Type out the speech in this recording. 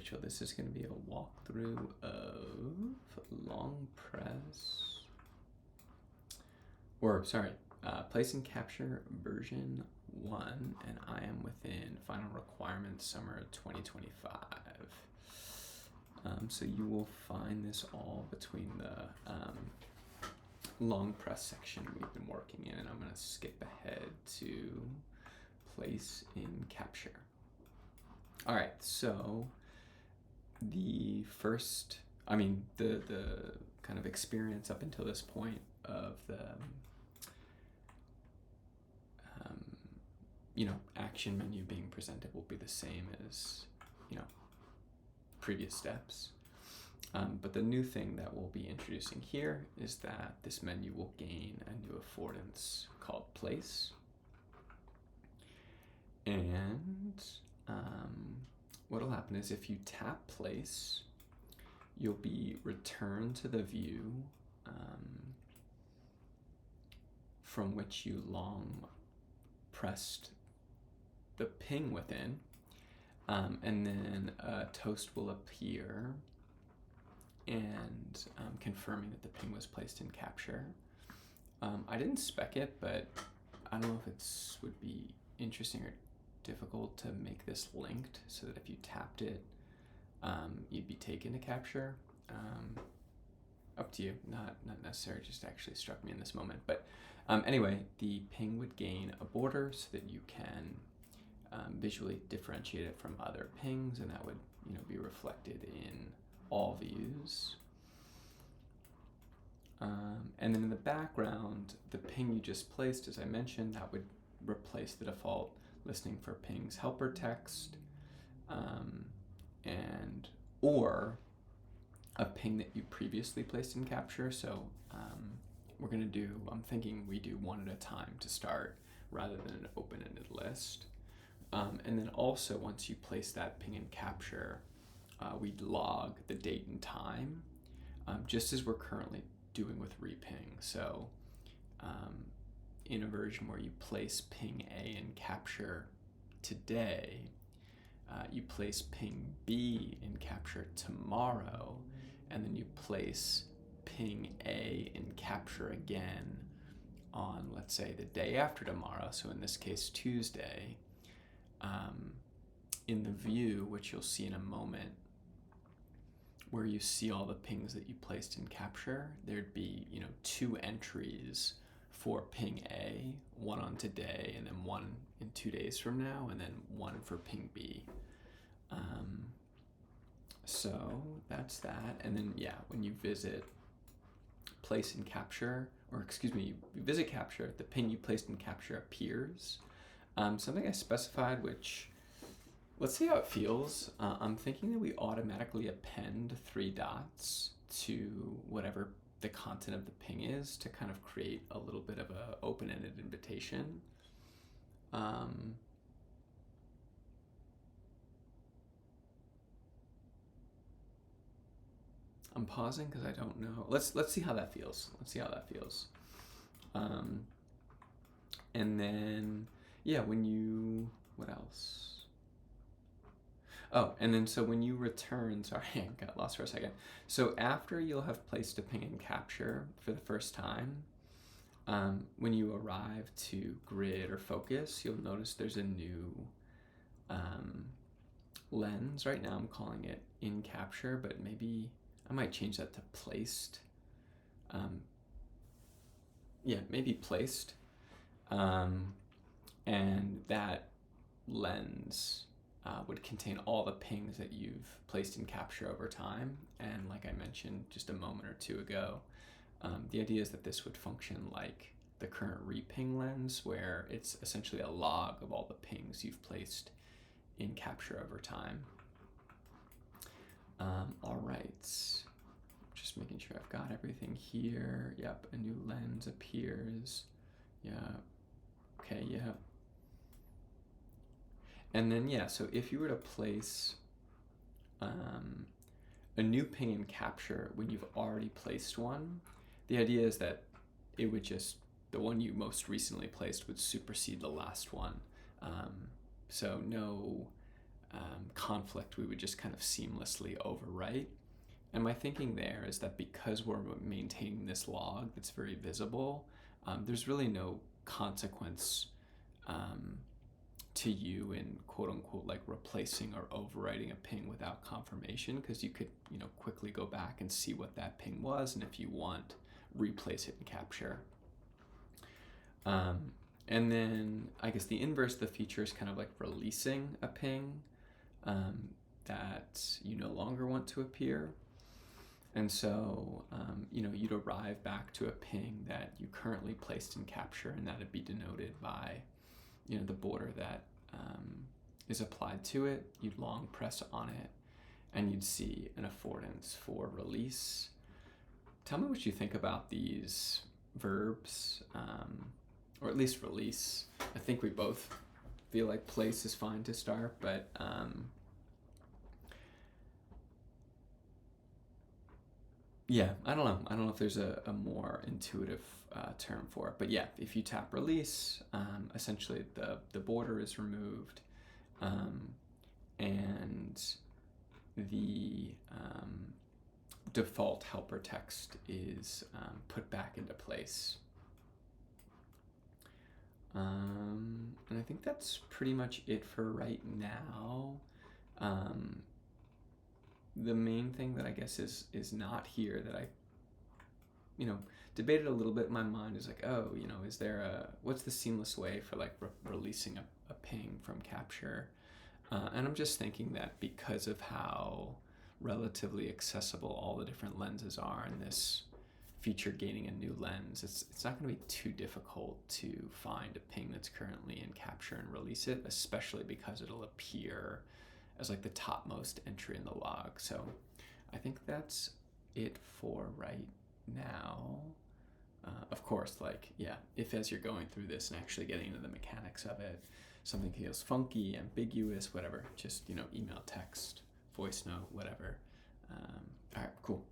Rachel. This is going to be a walkthrough of long press, place and capture version 1, and I am within final requirements summer 2025. So you will find this all between the long press section we've been working in, and I'm going to skip ahead to place in capture. All right, so the kind of experience up until this point of the action menu being presented will be the same as previous steps. But the new thing that we'll be introducing here is that this menu will gain a new affordance called place. And what'll happen is if you tap place, you'll be returned to the view from which you long pressed the ping within, and then a toast will appear and confirming that the ping was placed in capture. I didn't spec it, but I don't know if it would be interesting or difficult to make this linked so that if you tapped it, you'd be taken to capture. Up to you, not necessary, just actually struck me in this moment. But anyway, the ping would gain a border so that you can visually differentiate it from other pings, and that would be reflected in all views. And then in the background, the ping you just placed, as I mentioned, that would replace the default listening for pings helper text, or a ping that you previously placed in capture. So I'm thinking we do one at a time to start rather than an open-ended list. And then also once you place that ping in capture, we'd log the date and time, just as we're currently doing with reping. So in a version where you place ping A in capture today, you place ping B in capture tomorrow, and then you place ping A in capture again on, let's say, the day after tomorrow, so in this case Tuesday. In the view, which you'll see in a moment, where you see all the pings that you placed in capture, there'd be 2 entries for ping A, one on today and then one in 2 days from now, and then one for ping B. So that's that. And then when you visit place in capture, you visit capture, the ping you placed in capture appears. Something I specified, which, let's see how it feels. I'm thinking that we automatically append 3 dots to whatever the content of the ping is to kind of create a little bit of a open-ended invitation. I'm pausing because I don't know. Let's see how that feels. And then what else? Oh, and then so when you return, sorry, I got lost for a second. So after you'll have placed a ping in capture for the first time, when you arrive to grid or focus, you'll notice there's a new lens. Right now I'm calling it in capture, but maybe I might change that to placed. Maybe placed. And that lens would contain all the pings that you've placed in capture over time. And like I mentioned just a moment or two ago, the idea is that this would function like the current reping lens, where it's essentially a log of all the pings you've placed in capture over time. All right, just making sure I've got everything here. Yep, a new lens appears. Yeah, okay, yeah. And then, so if you were to place a new ping in capture when you've already placed one, the idea is that it would the one you most recently placed would supersede the last one. So no conflict we would just kind of seamlessly overwrite. And my thinking there is that because we're maintaining this log that's very visible, there's really no consequence to you in quote unquote like replacing or overwriting a ping without confirmation, because you could quickly go back and see what that ping was, and if you want, replace it in capture. And then I guess the inverse of the feature is kind of like releasing a ping that you no longer want to appear. And so, you'd arrive back to a ping that you currently placed in capture, and that would be denoted by, the border that is applied to it. You'd long press on it, and you'd see an affordance for release. Tell me what you think about these verbs, or at least release. I think we both feel like place is fine to start, but yeah, I don't know. I don't know if there's a more intuitive term for it. But yeah, if you tap release, essentially the border is removed, and the default helper text is put back into place. And I think that's pretty much it for right now. The main thing that I guess is not here that I, debated a little bit in my mind is like, oh, is there what's the seamless way for like releasing a ping from capture? And I'm just thinking that because of how relatively accessible all the different lenses are in this feature gaining a new lens, it's not going to be too difficult to find a ping that's currently in capture and release it, especially because it'll appear as like the topmost entry in the log. So I think that's it for right now. Of course, if as you're going through this and actually getting into the mechanics of it, something feels funky, ambiguous, whatever, just email, text, voice note, whatever. All right, cool.